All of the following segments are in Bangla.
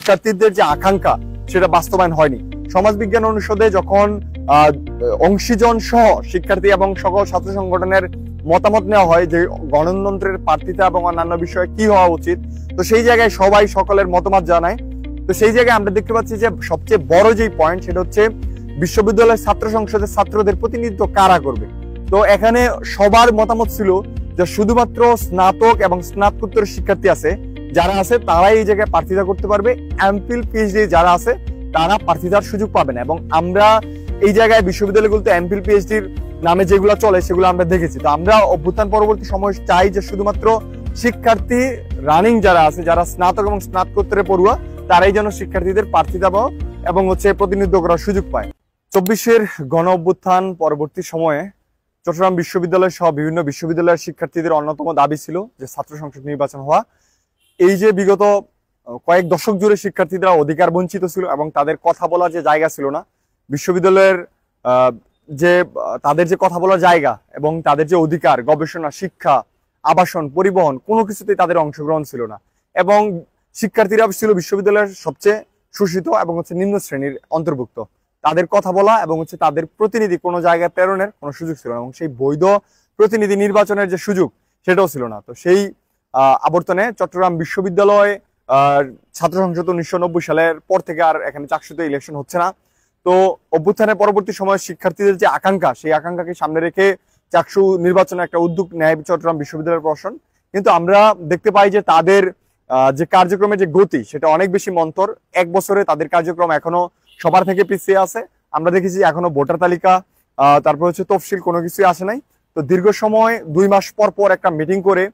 শিক্ষার্থীদের যে আকাঙ্ক্ষা সেটা বাস্তবায়ন হয়নি। সমাজবিজ্ঞান অনুষদে যখন অংশীজন সহ শিক্ষার্থী এবং সকল ছাত্র সংগঠনের মতামত নেওয়া হয় যে গণতন্ত্রের প্রার্থিতা এবং অন্যান্য বিষয়ে কি হওয়া উচিত, তো সেই জায়গায় সবাই সকলের মতামত জানায়। তো সেই জায়গায় আমরা দেখতে পাচ্ছি যে সবচেয়ে বড় যে পয়েন্ট সেটা হচ্ছে বিশ্ববিদ্যালয়ের ছাত্র সংসদের ছাত্রদের প্রতিনিধিত্ব কারা করবে। তো এখানে সবার মতামত ছিল যে শুধুমাত্র স্নাতক এবং স্নাতকোত্তর শিক্ষার্থী আছে যারা আছে তারাই এই জায়গায় প্রার্থিতা করতে পারবে, এমফিল পিএইচডি যারা আছে তারা প্রার্থিতার সুযোগ পাবে না। এবং আমরা এই জায়গায় বিশ্ববিদ্যালয়গুলোতে এমফিল পিএইচডির নামে যেগুলো চলে সেগুলো আমরা দেখেছি। তো আমরা অভ্যুত্থান পরবর্তী সময় চাই যে শুধুমাত্র শিক্ষার্থী রানিং যারা আছে, যারা স্নাতক এবং স্নাতকোত্তরে পড়ুয়া, তারাই যেন শিক্ষার্থীদের প্রার্থিতা এবং প্রতিনিধিত্ব করার সুযোগ পায়। 24-এর গণ অভ্যুত্থান পরবর্তী সময়ে চট্টগ্রাম বিশ্ববিদ্যালয় সহ বিভিন্ন বিশ্ববিদ্যালয়ের শিক্ষার্থীদের অন্যতম দাবি ছিল যে ছাত্র সংসদ নির্বাচন হওয়া। এই যে বিগত কয়েক দশক জুড়ে শিক্ষার্থীরা অধিকার বঞ্চিত ছিল এবং তাদের কথা বলার যে জায়গা ছিল না, বিশ্ববিদ্যালয়ের যে তাদের যে কথা বলার জায়গা এবং তাদের যে অধিকার, গবেষণা, শিক্ষা, আবাসন, পরিবহন, কোনো কিছুতেই তাদের অংশগ্রহণ ছিল না। এবং শিক্ষার্থীরা ছিল বিশ্ববিদ্যালয়ের সবচেয়ে শোষিত এবং নিম্ন শ্রেণীর অন্তর্ভুক্ত। তাদের কথা বলা এবং তাদের প্রতিনিধি কোনো জায়গায় প্রেরণের কোনো সুযোগ ছিল না, এবং সেই বৈধ প্রতিনিধি নির্বাচনের যে সুযোগ সেটাও ছিল না। তো সেই আবর্তনে চট্টগ্রাম বিশ্ববিদ্যালয় ছাত্র সংসদ 1990 সালের পর থেকে আর এখানে চাকসুতে ইলেকশন হচ্ছে না। তো অভ্যুত্থানের পরবর্তী সময়ে শিক্ষার্থীদের যে আকাঙ্ক্ষা, সেই আকাঙ্ক্ষাকে সামনে রেখে চাকসু নির্বাচনে একটা উদ্যোগ নেয় চট্টগ্রাম বিশ্ববিদ্যালয়ের প্রশাসন। কিন্তু আমরা দেখতে পাই যে তাদের যে কার্যক্রমের যে গতি সেটা অনেক বেশি মন্থর। এক বছরে তাদের কার্যক্রম এখনো সবার থেকে পিছিয়ে আছে। আমরা দেখেছি এখনো ভোটার তালিকা, তারপর তফসিল কোনো কিছুই আসে নাই। তো দীর্ঘ সময় 2 মাস পর পর একটা মিটিং করে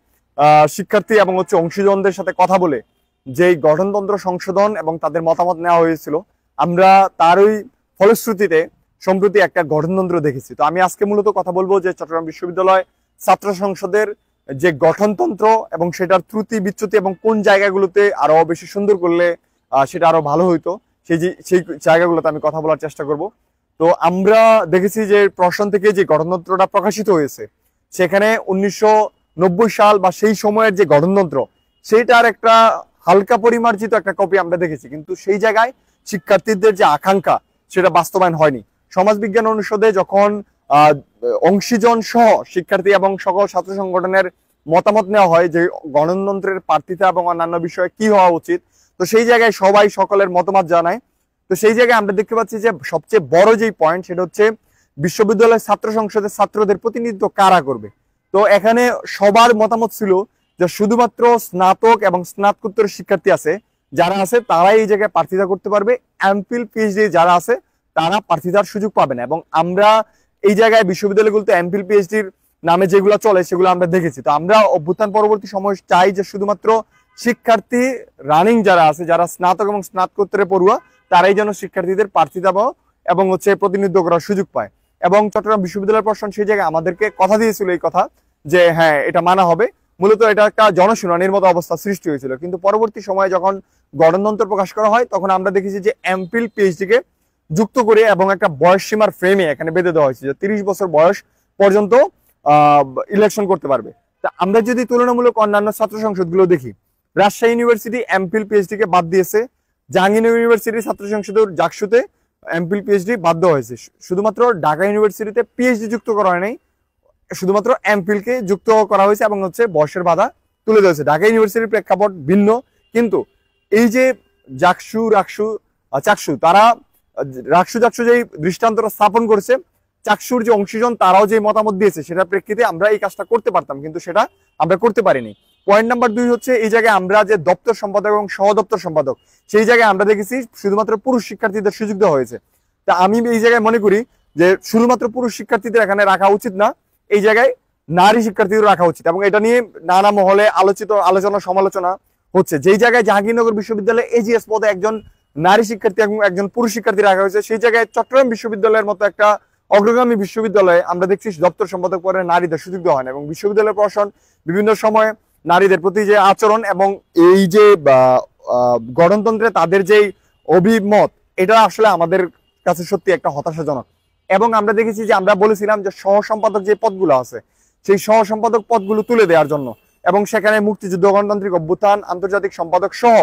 শিক্ষার্থী এবং অংশীজনদের সাথে কথা বলে যেই গঠনতন্ত্র সংশোধন এবং তাদের মতামত নেওয়া হয়েছিল, আমরা তারই ফলশ্রুতিতে সম্প্রতি একটা গঠনতন্ত্র দেখেছি। তো আমি আজকে মূলত কথা বলবো যে চট্টগ্রাম বিশ্ববিদ্যালয় ছাত্র সংসদের যে গঠনতন্ত্র এবং সেটার ত্রুটি বিচ্যুতি এবং কোন জায়গাগুলোতে আরো বেশি সুন্দর করলে সেটা আরো ভালো হইতো, সেই জায়গাগুলোতে আমি কথা বলার চেষ্টা করব। তো আমরা দেখেছি যে প্রশাসন থেকে যে গঠনতন্ত্রটা প্রকাশিত হয়েছে সেখানে 1990 সাল বা সেই সময়ের যে গঠনতন্ত্র সেইটার একটা হালকা পরিমার্জিত একটা কপি আমরা দেখেছি, কিন্তু সেই জায়গায় শিক্ষার্থীদের যে আকাঙ্ক্ষা সেটা বাস্তবায়ন হয়নি। সমাজবিজ্ঞান অনুষদে যখন অংশীজন সহ শিক্ষার্থী এবং সকল ছাত্র সংগঠনের মতামত নেওয়া হয় যে গণতন্ত্রের প্রার্থিতা এবং অন্যান্য বিষয়ে কি হওয়া উচিত, তো সেই জায়গায় সবাই সকলের মতামত জানায়। তো সেই জায়গায় আমরা দেখতে পাচ্ছি যে সবচেয়ে বড় যেই পয়েন্ট সেটা হচ্ছে বিশ্ববিদ্যালয়ের ছাত্র সংসদের ছাত্রদের প্রতিনিধিত্ব কারা করবে। তো এখানে সবার মতামত ছিল যে শুধুমাত্র স্নাতক এবং স্নাতকোত্তর শিক্ষার্থী আছে যারা আছে তারাই এই জায়গায় প্রার্থিতা করতে পারবে, এমফিল পিএইচডি যারা আছে তারা প্রার্থিতার সুযোগ পাবে না। এবং আমরা এই জায়গায় বিশ্ববিদ্যালয়গুলোতে এমফিল পিএইচডির নামে যেগুলো চলে সেগুলো আমরা দেখেছি। তো আমরা অভ্যুত্থান পরবর্তী সময় চাই যে শুধুমাত্র শিক্ষার্থী রানিং যারা আছে, যারা স্নাতক এবং স্নাতকোত্তরে পড়ুয়া, তারাই যেন শিক্ষার্থীদের প্রার্থিতা এবং প্রতিনিধিত্ব করার সুযোগ পায়। এবং চট্টগ্রাম বিশ্ববিদ্যালয় প্রশাসন সেই জায়গায় আমাদেরকে কথা দিয়েছিল এই কথা যে হ্যাঁ এটা মানা হবে। মূলত এটা একটা জনশুনানির মতো অবস্থা সৃষ্টি হয়েছিল, কিন্তু পরবর্তী সময়ে যখন গঠনতন্ত্র প্রকাশ করা হয় তখন আমরা দেখেছি যে এমফিল পিএইচডি কে যুক্ত করে এবং একটা বয়স সীমার ফ্রেমে এখানে বেঁধে দেওয়া হয়েছে যে 30 বছর বয়স পর্যন্ত ইলেকশন করতে পারবে। তা আমরা যদি তুলনামূলক অন্যান্য ছাত্র সংসদগুলো দেখি, রাজশাহী ইউনিভার্সিটি এমফিল পিএইচডি কে বাদ দিয়েছে, জাহাঙ্গীরনগর ইউনিভার্সিটির ছাত্র সংসদের জাকসুতে এমফিল পিএইচডি বাদ দেওয়া হয়েছে। শুধুমাত্র ঢাকা ইউনিভার্সিটিতে পিএইচডি যুক্ত করা হয় নাই, শুধুমাত্র এমফিল কে যুক্ত করা হয়েছে এবং বয়সের বাধা তুলে দিয়েছে। ঢাকা ইউনিভার্সিটির প্রেক্ষাপট ভিন্ন, কিন্তু এই যে চাকসু তারা জাকসু যেই দৃষ্টান্তটা স্থাপন করেছে, চাকসুর যে অংশীজন তারাও যে মতামত দিয়েছে সেটার প্রেক্ষিতে আমরা এই কাজটা করতে পারতাম, কিন্তু সেটা আমরা করতে পারিনি। পয়েন্ট নাম্বার 2 হচ্ছে এই জায়গায় আমরা যে দপ্তর সম্পাদক এবং সহ দপ্তর সম্পাদক সেই জায়গায় আমরা দেখেছি শুধুমাত্র পুরুষ শিক্ষার্থীদের সুযোগ দেওয়া হয়েছে। তা আমি এই জায়গায় মনে করি যে শুধুমাত্র পুরুষ শিক্ষার্থীদের এখানে রাখা উচিত না, এই জায়গায় নারী শিক্ষার্থীদের রাখা উচিত। এবং এটা নিয়ে নানা মহলে আলোচনা সমালোচনা হচ্ছে। যেই জায়গায় জাহাঙ্গীরনগর বিশ্ববিদ্যালয়ে এজিএস পদে একজন নারী শিক্ষার্থী এবং একজন পুরুষ শিক্ষার্থী রাখা হয়েছে, সেই জায়গায় চট্টগ্রাম বিশ্ববিদ্যালয়ের মতো একটা অগ্রগামী বিশ্ববিদ্যালয়ে আমরা দেখছি দপ্তর সম্পাদক পদে নারীদের সুযোগ দেওয়া হয় না। এবং বিশ্ববিদ্যালয় প্রশাসন বিভিন্ন সময় নারীদের প্রতি যে আচরণ এবং এই যে গণতন্ত্রে তাদের যেই অভিমত, এটা আসলে আমাদের কাছে সত্যি একটা হতাশাজনক। এবং আমরা দেখেছি যে আমরা বলেছিলাম যে সহ সম্পাদক যে পদগুলো আছে সেই সহ সম্পাদক পদগুলো তুলে দেওয়ার জন্য, এবং সেখানে মুক্তিযুদ্ধ, গণতান্ত্রিক অভ্যুত্থান, আন্তর্জাতিক সম্পাদক সহ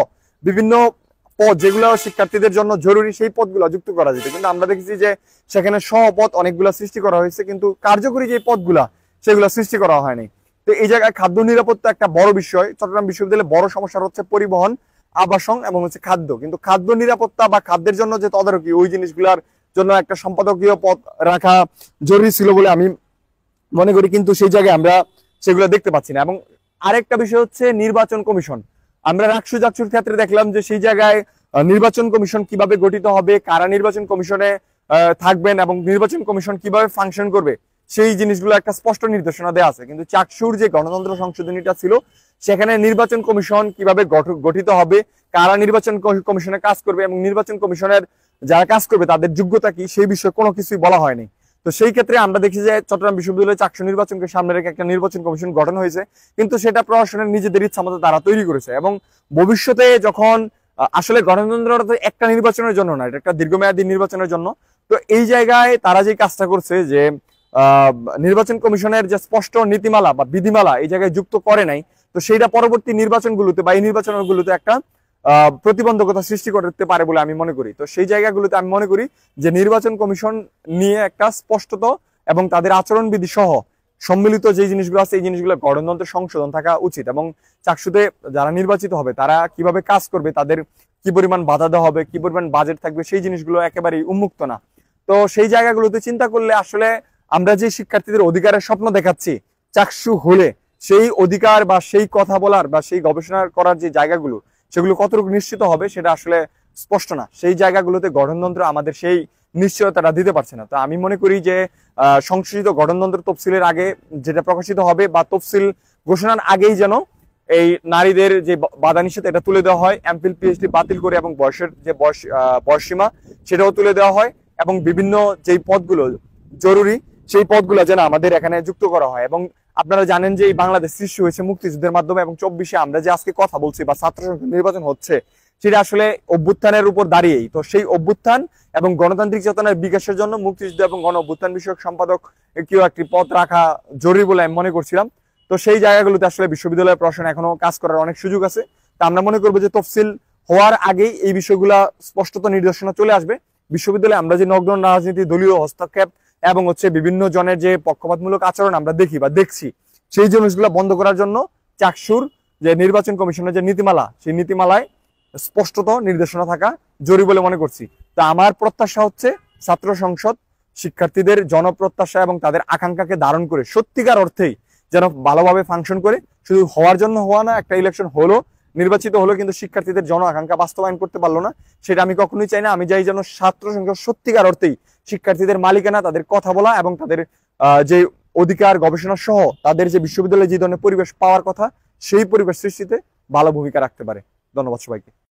বিভিন্ন পদ যেগুলো শিক্ষার্থীদের জন্য জরুরি সেই পদগুলো যুক্ত করা যেত, কিন্তু আমরা দেখেছি যে সেখানে সহপদ অনেকগুলো সৃষ্টি করা হয়েছে, কিন্তু কার্যকরী যে পদগুলা সেগুলো সৃষ্টি করা হয়নি। তো এই জায়গায় খাদ্য নিরাপত্তা একটা বড় বিষয়। চট্টগ্রাম বিশ্ববিদ্যালয়ে বড় সমস্যা হচ্ছে পরিবহন, আবাসন এবং হচ্ছে খাদ্য। কিন্তু খাদ্য নিরাপত্তা বা খাদ্যের জন্য যে তদারকি, ওই জিনিসগুলোর জন্য একটা সম্পাদকীয় পদ রাখা জরুরি ছিল বলে আমি মনে করি, কিন্তু সেই জায়গায় আমরা সেগুলো দেখতে পাচ্ছি না। এবং আরেকটা বিষয় হচ্ছে নির্বাচন কমিশন। আমরা রাকসু জাকসুর ক্ষেত্রে দেখলাম যে সেই জায়গায় নির্বাচন কমিশন কিভাবে গঠিত হবে, কারা নির্বাচন কমিশনে থাকবেন এবং নির্বাচন কমিশন কিভাবে ফাংশন করবে, সেই জিনিসগুলো একটা স্পষ্ট নির্দেশনা দেওয়া আছে। কিন্তু চাকসুর যে গণতন্ত্র সংশোধনীটা ছিল সেখানে নির্বাচন কমিশন কিভাবে গঠিত হবে, কারা নির্বাচন কমিশনে কাজ করবে এবং নির্বাচন কমিশনের যারা কাজ করবে তাদের যোগ্যতা কি, সেই বিষয়ে কোনো কিছুই বলা হয়নি। তো সেই ক্ষেত্রে আমরা দেখি যে চট্টগ্রাম বিশ্ববিদ্যালয়ে চাকসু নির্বাচনকে সামনে রেখে একটা নির্বাচন কমিশন গঠন হয়েছে, কিন্তু সেটা প্রশাসনের নিজেদের ইচ্ছা মতো তারা তৈরি করেছে। এবং ভবিষ্যতে যখন আসলে গণতন্ত্র একটা নির্বাচনের জন্য না, এটা একটা দীর্ঘমেয়াদী নির্বাচনের জন্য। তো এই জায়গায় তারা যে কাজটা করছে যে নির্বাচন কমিশনের যে স্পষ্ট নীতিমালা বা বিধিমালা এই জায়গায় যুক্ত করে নাই, তো সেইটা পরবর্তী নির্বাচনগুলোতে বা এই নির্বাচনগুলোতে একটা প্রতিবন্ধকতা সৃষ্টি করতে পারে বলে আমি মনে করি। তো সেই জায়গাগুলোতে আমি মনে করি যে নির্বাচন কমিশন নিয়ে একটা স্পষ্টত এবং তাদের আচরণবিধি সহ সম্মিলিত যে জিনিসগুলো আছে এই জিনিসগুলো গণতন্ত্রের সংশোধন থাকা উচিত। এবং চাকসুতে যারা নির্বাচিত হবে তারা কিভাবে কাজ করবে, তাদের কি পরিমাণ বাধা দেওয়া হবে, কি পরিমাণ বাজেট থাকবে, সেই জিনিসগুলো একেবারেই উন্মুক্ত না। তো সেই জায়গাগুলোতে চিন্তা করলে আসলে আমরা যে শিক্ষার্থীদের অধিকারের স্বপ্ন দেখাচ্ছি, চাকসু হলে সেই অধিকার বা সেই কথা বলার বা সেই গবেষণা করার যে জায়গাগুলো সেগুলো কতটুকু নিশ্চিত হবে সেটা আসলে স্পষ্ট না। সেই জায়গাগুলোতে গঠনতন্ত্র আমাদের সেই নিশ্চয়তাটা দিতে পারছে না। তো আমি মনে করি যে সংশোধিত গঠনতন্ত্র তফসিলের আগে যেটা প্রকাশিত হবে বা তফসিল ঘোষণার আগেই যেন এই নারীদের যে বাধা নিষেধ এটা তুলে দেওয়া হয়, এমফিল পিএইচডি বাতিল করে এবং বয়সের যে বয়সসীমা সেটাও তুলে দেওয়া হয়, এবং বিভিন্ন যেই পদগুলো জরুরি সেই পদগুলো যেন আমাদের এখানে যুক্ত করা হয়। এবং আপনারা জানেন যে এই বাংলাদেশ সৃষ্টি হয়েছে মুক্তিযুদ্ধের মাধ্যমে, এবং 24-এ আমরা যে আজকে কথা বলছি বা ছাত্র সংসদ নির্বাচন হচ্ছে সেটা আসলে অভ্যুত্থানের উপর দাঁড়িয়েই। তো সেই অভ্যুত্থান এবং গণতান্ত্রিক চেতনার বিকাশের জন্য মুক্তিযুদ্ধ এবং গণ অভ্যুত্থান বিষয়ক সম্পাদক কেউ একটি পদ রাখা জরুরি বলে আমি মনে করছিলাম। তো সেই জায়গাগুলোতে আসলে বিশ্ববিদ্যালয়ের প্রশাসন এখনো কাজ করার অনেক সুযোগ আছে। তা আমরা মনে করবো যে তফসিল হওয়ার আগেই এই বিষয়গুলা স্পষ্টত নির্দেশনা চলে আসবে। বিশ্ববিদ্যালয়ে আমরা যে নগ্ন রাজনীতি, দলীয় হস্তক্ষেপ এবং হচ্ছে বিভিন্ন জনের যে পক্ষপাতমূলক আচরণ আমরা দেখি বা দেখছি, সেই জিনিসগুলো বন্ধ করার জন্য চাকসুর যে নির্বাচন কমিশনের যে নীতিমালা, সেই নীতিমালায় স্পষ্টত নির্দেশনা থাকা জরুরি বলে মনে করছি। তা আমার প্রত্যাশা হচ্ছে ছাত্র সংসদ শিক্ষার্থীদের জনপ্রত্যাশা এবং তাদের আকাঙ্ক্ষাকে ধারণ করে সত্যিকার অর্থেই যেন ভালোভাবে ফাংশন করে। শুধু হওয়ার জন্য হওয়া না, একটা ইলেকশন হলো, নির্বাচিত হলো, কিন্তু শিক্ষার্থীদের জন আকাঙ্ক্ষা বাস্তবায়ন করতে পারলো না, সেটা আমি কখনোই চাই না। আমি চাই যেন ছাত্র সংসদ সত্যিকার অর্থেই শিক্ষার্থীদের মালিকানা, তাদের কথা বলা এবং তাদের যে অধিকার গবেষণা সহ তাদের যে বিশ্ববিদ্যালয়ে যে ধরনের পরিবেশ পাওয়ার কথা সেই পরিবেশ সৃষ্টিতে ভালো ভূমিকা রাখতে পারে। ধন্যবাদ সবাইকে।